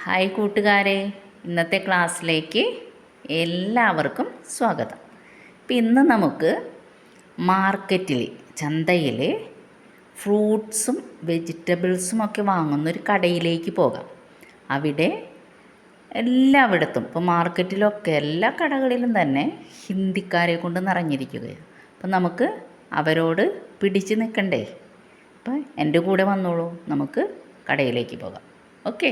Hi കൂട്ടുകാരെ, ഇന്നത്തെ ക്ലാസ്സിലേക്ക് എല്ലാവർക്കും സ്വാഗതം. ഇപ്പം ഇന്ന് നമുക്ക് മാർക്കറ്റിൽ, ചന്തയിൽ ഫ്രൂട്ട്സും വെജിറ്റബിൾസും ഒക്കെ വാങ്ങുന്നൊരു കടയിലേക്ക് പോകാം. അവിടെ എല്ലായിടത്തും, ഇപ്പോൾ മാർക്കറ്റിലൊക്കെ എല്ലാ കടകളിലും തന്നെ ഹിന്ദിക്കാരെ കൊണ്ട് നിറഞ്ഞിരിക്കുകയാണ്. അപ്പം നമുക്ക് അവരോട് പിടിച്ച് നിൽക്കണ്ടേ? അപ്പം എൻ്റെ കൂടെ വന്നോളൂ, നമുക്ക് കടയിലേക്ക് പോകാം. Okay.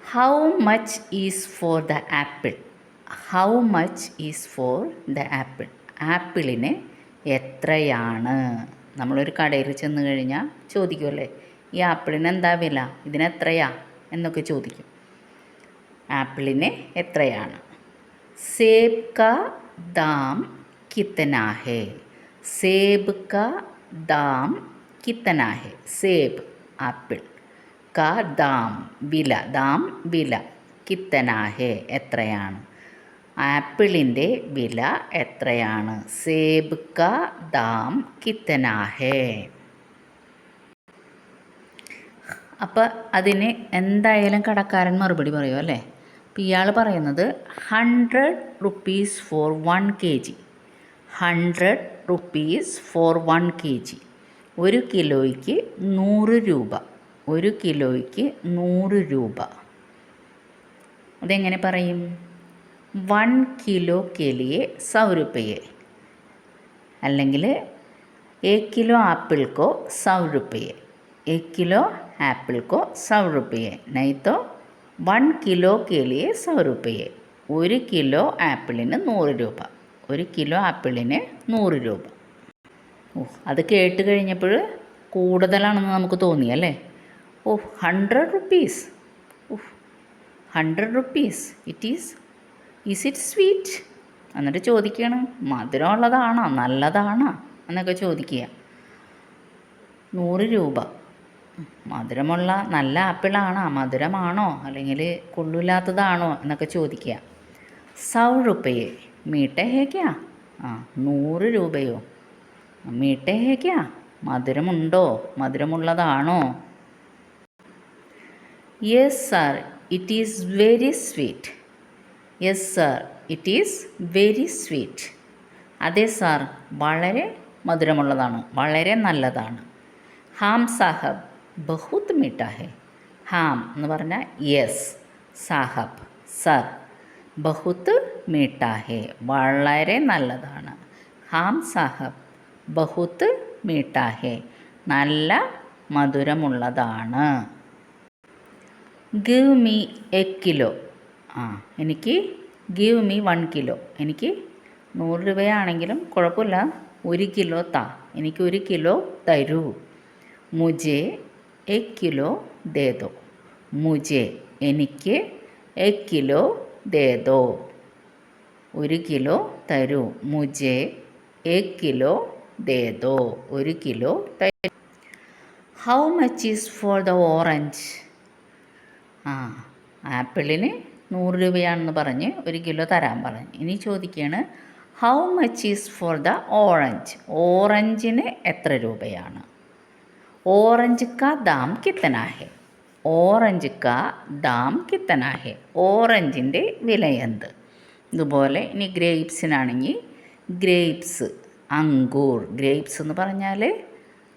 How much is for the apple? How much is for the apple? ആപ്പിളിന് എത്രയാണ്? നമ്മളൊരു കടയിൽ ചെന്ന് കഴിഞ്ഞാൽ ചോദിക്കുമല്ലേ, ഈ ആപ്പിളിന് എന്താ വില, ഇതിനെത്രയാ എന്നൊക്കെ ചോദിക്കും. ആപ്പിളിന് എത്രയാണ്? സേബ് കാ ദാം കിത്തനാ ഹേ? സേബ് കാ ദാം കിത്തനാ ഹേ? സേബ് ആപ്പിൾ, കാ ദാം വില, ദാം വില, കിത്തനാ ഹേ എത്രയാണ്? ആപ്പിളിൻ്റെ വില എത്രയാണ്? സേബ് കാ ദാം കിത്തനാ ഹേ. അപ്പം അതിന് എന്തായാലും കടക്കാരൻ മറുപടി പറയും അല്ലേ. അപ്പം ഇയാൾ പറയുന്നത് 100 rupees for 1 kg. 100 rupees for 1 kg. 1 കിലോയ്ക്ക് 100 രൂപ. 1 കിലോയ്ക്ക് 100 രൂപ. അതെങ്ങനെ പറയും? 1 കിലോ के लिए 100 रुपये, അല്ലെങ്കിൽ 1 കിലോ ആപ്പിൾ को 100 रुपये. 1 കിലോ ആപ്പിൾ को 100 रुपये. नहीं तो 1 കിലോ के लिए 100 रुपये. 1 കിലോ ആപ്പിളിന് 100 രൂപ. 1 കിലോ ആപ്പിളിന് 100 രൂപ. അത് കേട്ട് കഴിഞ്ഞപ്പോൾ കൂടുതലാണെന്ന് നമുക്ക് തോന്നിയല്ലേ. 100 rupees. 100 rupees. Is it sweet? എന്നിട്ട് ചോദിക്കുകയാണ്, മധുരമുള്ളതാണോ, നല്ലതാണോ എന്നൊക്കെ ചോദിക്കുക. 100 രൂപ. മധുരമുള്ള നല്ല ആപ്പിളാണോ, മധുരമാണോ, അല്ലെങ്കിൽ കൊള്ളില്ലാത്തതാണോ എന്നൊക്കെ ചോദിക്കുക. 100 रुपये മീഠേ ഹേ ക്യാ? 100 രൂപയോ? മീഠേ ഹേ ക്യാ? മധുരമുണ്ടോ, മധുരമുള്ളതാണോ? Yes sir, it is very sweet. Yes sir, it is very sweet. അതെ സാർ, വളരെ മധുരമുള്ളതാണ്, വളരെ നല്ലതാണ്. ഹാം സാഹബ് ബഹുത് മീഠാ ഹേ. ഹാം എന്ന് പറഞ്ഞാൽ യെസ്, സാഹബ് സർ, ബഹുത് മീഠാ ഹേ വളരെ നല്ലതാണ്. ഹാം സാഹബ് ബഹുത് മീഠാ ഹേ നല്ല മധുരമുള്ളതാണ്. Give me 1 kilo. എനിക്ക് ഗിവ് മീ 1 കിലോ. എനിക്ക് 100 രൂപയാണെങ്കിലും കുഴപ്പമില്ല, 1 കിലോ താ, എനിക്ക് 1 കിലോ തരൂ. മുജെ 1 കിലോ ദേ ദോ. മുജെ എനിക്ക് 1 കിലോ ദേ ദോ. 1 കിലോ തരൂ. മുജെ 1 കിലോ ദേ ദോ. 1 കിലോ തരൂ. How much is for the orange? ആപ്പിളിന് 100 രൂപയാണെന്ന് പറഞ്ഞ് 1 കിലോ തരാൻ പറഞ്ഞു. ഇനി ചോദിക്കുകയാണ്, how much is for the orange? ഓറഞ്ചിന് എത്ര രൂപയാണ്? ഓറഞ്ച് കാ ദാം കിത്തനാ ഹേ? ഓറഞ്ച് കാ ദാം കിത്തനാ ഹേ? ഓറഞ്ചിൻ്റെ വില എന്ത്? ഇതുപോലെ ഇനി ഗ്രേപ്സിനാണെങ്കിൽ ഗ്രേപ്സ്, അങ്കൂർ. ഗ്രേപ്സ് എന്ന് പറഞ്ഞാൽ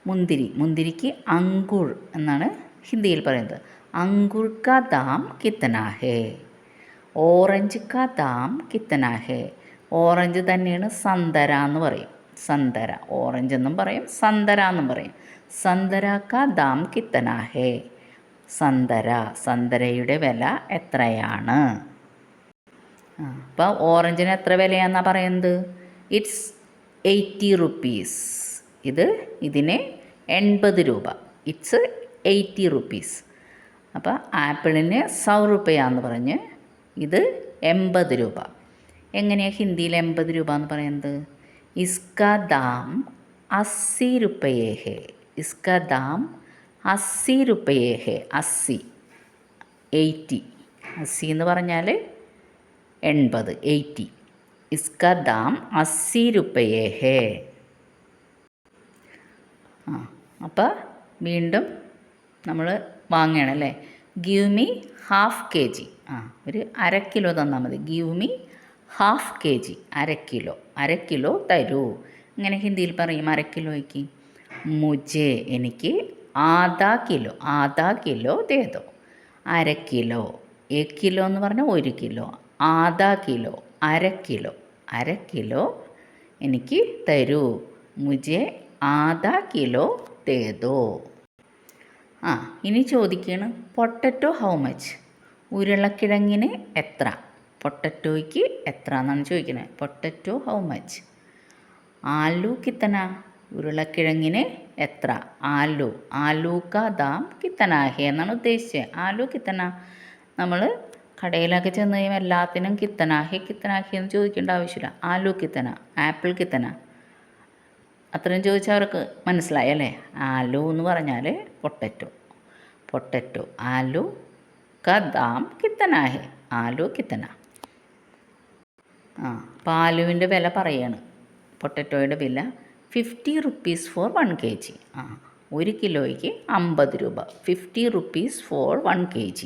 മുന്തിരി. മുന്തിരിക്ക് അങ്കൂർ എന്നാണ് ഹിന്ദിയിൽ പറയുന്നത്. അങ്കൂർ കാ ദാം കിത്തനാ ഹേ? ഓറഞ്ച് കാ ദാം കിത്തനാ ഹേ? ഓറഞ്ച് തന്നെയാണ് സന്തര എന്ന് പറയും. സന്തര, ഓറഞ്ച് എന്നും പറയും, സന്തര എന്നും പറയും. സന്തര കാ ദാം കിത്തനാ ഹേ? സന്തര, സന്തരയുടെ വില എത്രയാണ്? അപ്പോൾ ഓറഞ്ചിന് എത്ര വിലയാണെന്നാണ് പറയുന്നത്? It's 80 rupees. ഇതിന് 80 രൂപ. It's 80 rupees. അപ്പോൾ ആപ്പിളിന് 100 രൂപയാന്ന് പറഞ്ഞ് ഇത് 80 രൂപ. എങ്ങനെയാണ് ഹിന്ദിയിൽ 80 രൂപ എന്ന് പറയുന്നത്? ഇസ്കാ ദാം 80 रुपये ഹേ. ഇസ്കാ ദാം 80 रुपये ഹേ. 80, 80 എന്ന് പറഞ്ഞാൽ 80, 80. ഇസ്കാ ദാം 80 रुपये ഹേ. അപ്പോൾ വീണ്ടും നമ്മൾ വാങ്ങണം അല്ലേ. Give me half K G. ഒരു 1/2 കിലോ തന്നാൽ മതി. Give me half K G, 1/2 kilo. 1/2 kilo തരൂ. ഇങ്ങനെ ഹിന്ദിയിൽ പറയും 1/2 കിലോയ്ക്ക്. മുജെ എനിക്ക് ആധാ കിലോ ദേദോ. 1/2 കിലോ. 1 കിലോ എന്ന് പറഞ്ഞാൽ 1 കിലോ. ആധാ കിലോ 1/2 കിലോ. 1/2 കിലോ എനിക്ക് തരൂ. മുജെ ആധാ കിലോ ദേദോ. ഇനി ചോദിക്കുകയാണ് പൊട്ടറ്റോ ഹൗ മച്ച്. ഉരുളക്കിഴങ്ങിന് എത്ര? പൊട്ടറ്റോയ്ക്ക് എത്ര എന്നാണ് ചോദിക്കുന്നത്. Potato how much. ആലു കിത്തന. ഉരുളക്കിഴങ്ങിന് എത്ര? ആലു കാ ദാം കിത്തന ഹേ എന്നാണ് ഉദ്ദേശിച്ചത്. ആലു കിത്തന. നമ്മൾ കടയിലൊക്കെ ചെന്ന് കഴിയുമ്പോൾ എല്ലാത്തിനും കിത്തനാഹി എന്ന് ചോദിക്കേണ്ട ആവശ്യമില്ല. ആലു കിത്തന, ആപ്പിൾ കിത്തന, അത്രയും ചോദിച്ചാൽ അവർക്ക് മനസ്സിലായി അല്ലേ. ആലു എന്ന് പറഞ്ഞാൽ പൊട്ടറ്റോ. ആലു കാ ദാം കിത്തന ഹേ. ആലു കിത്തന. അപ്പോൾ ആലുവിൻ്റെ വില പറയാണ്. പൊട്ടറ്റോയുടെ വില 50 rupees for 1 kg. 1 കിലോയ്ക്ക് 50 രൂപ. 50 rupees for 1 kg.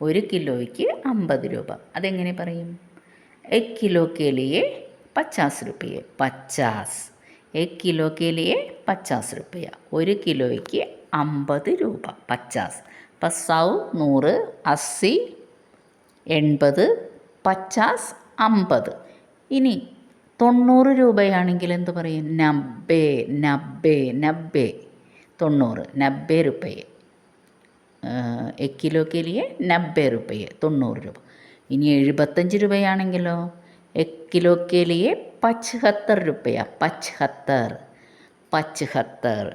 1 കിലോയ്ക്ക് 50 രൂപ. അതെങ്ങനെ പറയും? 1 കിലോ കെ ലിയെ 50 रुपये. 1 കിലോ കെ ലിയെ 50 रुपया. 1 കിലോയ്ക്ക് 50 രൂപ. 50. അപ്പം 100, 100, 80, 50, 50. ഇനി 90 രൂപയാണെങ്കിൽ എന്ത് പറയും? 90. 90 रुपये. 1 കിലോ കെ ലിയെ 90 रुपये. 90 രൂപ. ഇനി 75 രൂപയാണെങ്കിലോ? 1 കിലോ കെ ലിയെ 75 रुपया. 75. 75.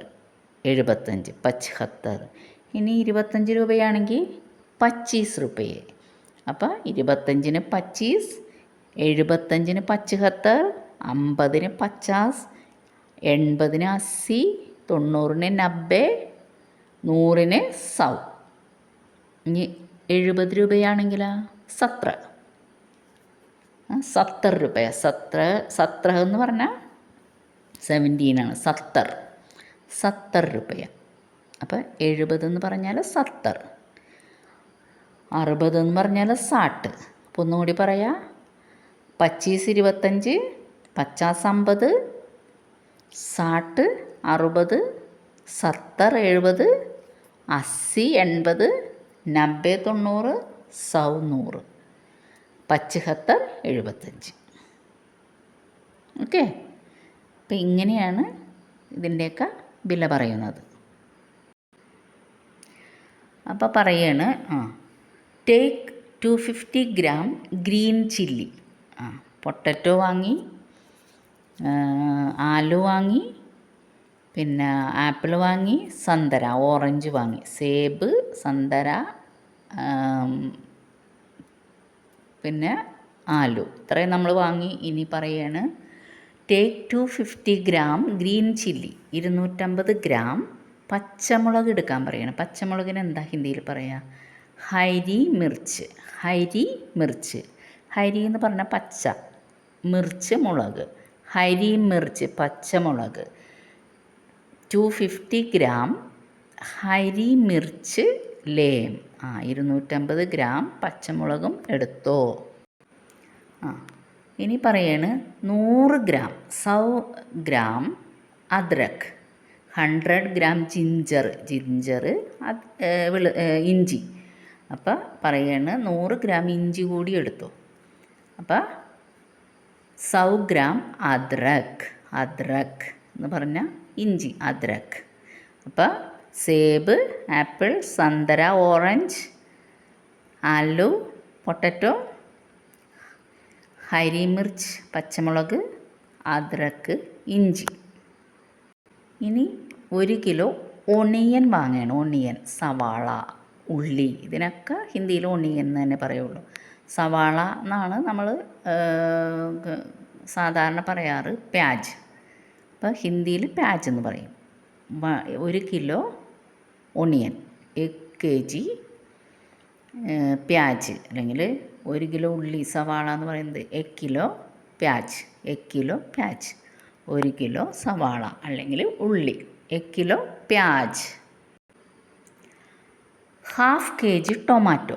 75. 75. ഇനി 25 രൂപയാണെങ്കിൽ 25 रुपये. അപ്പോൾ 25-ന് 25, 75-ന് 75, 50-ന് 50, 80-ന് 80, 90-ന് 90, 100-ന് 100. ഇനി 70 രൂപയാണെങ്കിലോ? 70. 70 रुपये. 70 എന്ന് പറഞ്ഞാൽ 17 ആണ്. 70 रुपये. അപ്പോൾ 70 എന്ന് പറഞ്ഞാൽ 70. 60 എന്ന് പറഞ്ഞാൽ 60. അപ്പോൾ ഒന്നുകൂടി പറയാം. 25, 25, 50, 50, 60, 60, 70, 70, 80, 80, 90, 90, 100, 75, 75. ഓക്കെ. അപ്പം ഇങ്ങനെയാണ് ഇതിൻ്റെയൊക്കെ വില പറയുന്നത്. അപ്പോൾ പറയാണ് take 250 gram green chilli. Potato വാങ്ങി, ആലു വാങ്ങി, പിന്നെ ആപ്പിൾ വാങ്ങി, സന്തര ഓറഞ്ച് വാങ്ങി, സേബ്, സന്തര, പിന്നെ ആലു, ഇത്രയും നമ്മൾ വാങ്ങി. ഇനി പറയാണ് take 250 gram green chilli. 250 gram പച്ചമുളക് എടുക്കാൻ പറയണം. പച്ചമുളകിന് എന്താ ഹിന്ദിയിൽ പറയുക? ഹരി മിർച്ച്. ഹരി എന്ന് പറഞ്ഞാൽ പച്ച, മിർച്ച് മുളക്. ഹരി മിർച്ച് പച്ചമുളക്. 250 ഗ്രാം ഹരി മിർച്ച് ലേം. 250 ഗ്രാം പച്ചമുളകും എടുത്തോ. ഇനി പറയാണ് 100 ഗ്രാം 100 ഗ്രാം അദ്രക്. 100 ഗ്രാം ജിഞ്ചർ ഇഞ്ചി. അപ്പോൾ പറയാണ് 100 ഗ്രാം ഇഞ്ചി കൂടി എടുത്തോ. അപ്പോൾ 100 ഗ്രാം അദ്രക് എന്ന് പറഞ്ഞാൽ ഇഞ്ചി, അദ്രക്. അപ്പോൾ സേബ്, ആപ്പിൾ, സന്തര ഓറഞ്ച്, ആലു പൊട്ടറ്റോ, ഹരി മിർച്ച് പച്ചമുളക്, അദ്രക്ക് ഇഞ്ചി. ഇനി 1 കിലോ ഒണിയൻ വാങ്ങണം. ഒണിയൻ, സവാള, ഉള്ളി. ഇതിനൊക്കെ ഹിന്ദിയിൽ ഒണിയൻ എന്ന് തന്നെ പറയുള്ളൂ. സവാള എന്നാണ് നമ്മൾ സാധാരണ പറയാറ് പ്യാജ്. അപ്പോൾ ഹിന്ദിയിൽ പ്യാജ് എന്ന് പറയും. 1 കിലോ ഒണിയൻ, 1 kg പ്യാജ്, അല്ലെങ്കിൽ 1 കിലോ ഉള്ളി. സവാള എന്ന് പറയുന്നത് 1 കിലോ പ്യാജ്. 1 കിലോ സവാള അല്ലെങ്കിൽ ഉള്ളി. 1 കിലോ പ്യാജ്. Half K G tomato.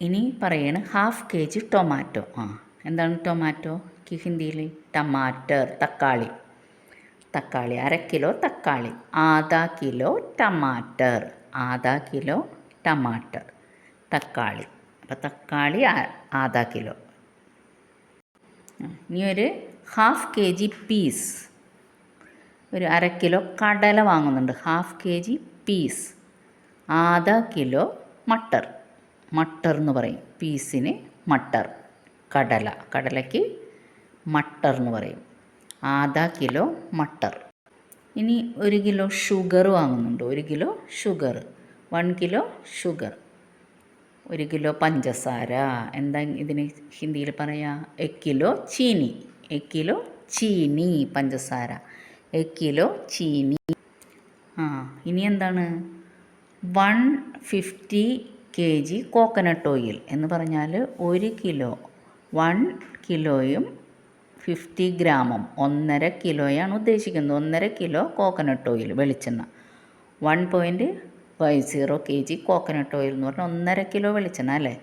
ഇനി പറയാണ് ഹാഫ് കെ ജി ടൊമാറ്റോ. എന്താണ് ടൊമാറ്റോക്ക് ഹിന്ദിയിൽ? ടമാറ്റർ, തക്കാളി. തക്കാളി 1/2 കിലോ തക്കാളി. ആധാ കിലോ ടമാറ്റർ. ആധാ കിലോ ടമാറ്റർ, തക്കാളി. അപ്പോൾ തക്കാളി 1/2 കിലോ. ഇനി ഒരു ഹാഫ് കെ ജി പീസ്. ഒരു 1/2 കിലോ കടല വാങ്ങുന്നുണ്ട്. Half K G peas. ആധാ കിലോ മട്ടർ. മട്ടർ എന്ന് പറയും പീസിന്. മട്ടർ കടല. കടലയ്ക്ക് മട്ടർ എന്ന് പറയും. ആധാ കിലോ മട്ടർ. ഇനി 1 കിലോ ഷുഗർ വാങ്ങുന്നുണ്ട്. 1 kilo sugar. 1 kilo sugar. 1 kilo പഞ്ചസാര. എന്താ ഇതിന് ഹിന്ദിയിൽ പറയാ? 1 കിലോ ചീനി. 1 കിലോ ചീനി പഞ്ചസാര. 1 കിലോ ചീനി. ഇനി എന്താണ്? 150 kg കോക്കനട്ട് ഓയിൽ എന്ന് പറഞ്ഞാൽ 1 കിലോ 1 കിലോയും 50 ഗ്രാമും 1.5 കിലോയാണ് ഉദ്ദേശിക്കുന്നത്. 1.5 കിലോ കോക്കനട്ട് ഓയിൽ, വെളിച്ചെണ്ണ. 1.50 kg കോക്കനട്ട് ഓയിൽ എന്ന് പറഞ്ഞാൽ 1.5 കിലോ വെളിച്ചെണ്ണ അല്ലേ?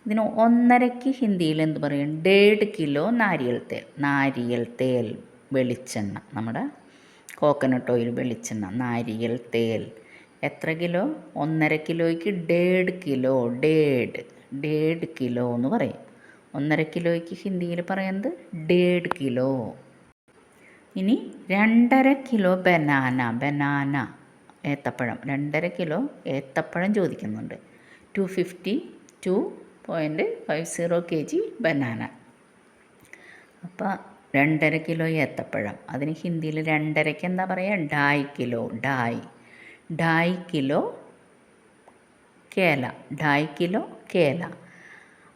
ഇതിന് 1.5ക്ക് ഹിന്ദിയിൽ എന്ത് പറയും? 1.5 കിലോ നാരിയൽ തേൽ. നാരിയൽ തേൽ വെളിച്ചെണ്ണ. നമ്മുടെ കോക്കനട്ട് ഓയിൽ വെളിച്ചെണ്ണ. നാരിയൽ തേൽ എത്ര കിലോ? 1.5 കിലോയ്ക്ക് 1.5 കിലോ. 1.5 കിലോ എന്ന് പറയും. 1.5 കിലോയ്ക്ക് ഹിന്ദിയിൽ പറയുന്നത് 1.5 കിലോ. ഇനി 2.5 കിലോ ബനാന ഏത്തപ്പഴം. 2.5 കിലോ ഏത്തപ്പഴം ചോദിക്കുന്നുണ്ട്. 250 kg ബനാന. അപ്പോൾ 2.5 കിലോ ഏത്തപ്പഴം. അതിന് ഹിന്ദിയിൽ 2.5ക്ക് എന്താ പറയുക? 2.5 കിലോ. 2.5 കിലോ കേല. 2.5 കിലോ കേല.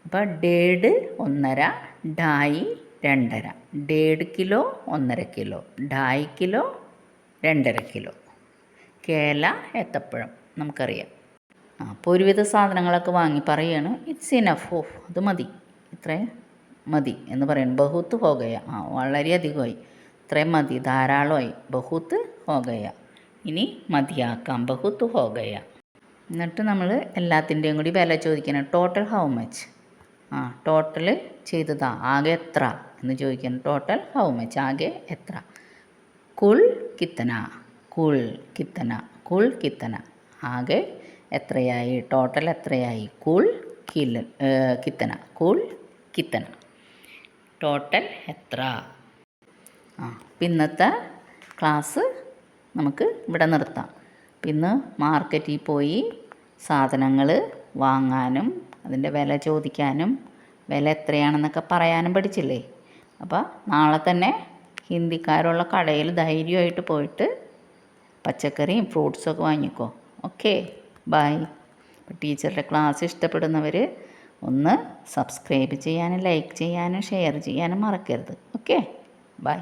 അപ്പോൾ 1.5 1.5 2.5 2.5. 1.5 കിലോ 1.5 കിലോ. 2.5 കിലോ 2.5 കിലോ കേല ഏത്തപ്പഴം നമുക്കറിയാം. അപ്പോൾ ഒരുവിധ സാധനങ്ങളൊക്കെ വാങ്ങി പറയുകയാണ്. It's enough. അത് മതി, ഇത്രയും മതി എന്ന് പറയുന്നു. ബഹുത്ത് ഹോഗയ. വളരെയധികമായി. ഇത്രയും മതി, ധാരാളമായി. ബഹുത്ത് ഹോഗയ. ഇനി മതിയാക്കാം. ബഹുത്ത് ഹോഗയ. എന്നിട്ട് നമ്മൾ എല്ലാത്തിൻ്റെയും കൂടി വില ചോദിക്കണം. Total how much? ടോട്ടൽ ചെയ്തതാ. ആകെ എത്ര എന്ന് ചോദിക്കണം. ടോട്ടൽ ഹൗ മച്ച്, ആകെ എത്ര. കുൽ കിത്തന. കുൽ കിത്തന. കുൽ കിത്തന. ആകെ എത്രയായി? ടോട്ടൽ എത്രയായി? കുൽ കിത്തന. കുൽ കിത്തന. ടോട്ടൽ എത്ര? ഇന്നത്തെ ക്ലാസ് നമുക്ക് ഇവിടെ നിർത്താം. ഇന്ന് മാർക്കറ്റിൽ പോയി സാധനങ്ങൾ വാങ്ങാനും അതിൻ്റെ വില ചോദിക്കാനും വില എത്രയാണെന്നൊക്കെ പറയാനും പഠിച്ചില്ലേ? അപ്പോൾ നാളെ തന്നെ ഹിന്ദിക്കാരുള്ള കടയിൽ ധൈര്യമായിട്ട് പോയിട്ട് പച്ചക്കറിയും ഫ്രൂട്ട്സൊക്കെ വാങ്ങിക്കോ. Okay, by. ടീച്ചറുടെ ക്ലാസ് ഇഷ്ടപ്പെടുന്നവർ ഒന്ന് സബ്സ്ക്രൈബ് ചെയ്യാനും ലൈക്ക് ചെയ്യാനും ഷെയർ ചെയ്യാനും മറക്കരുത്. Okay, by.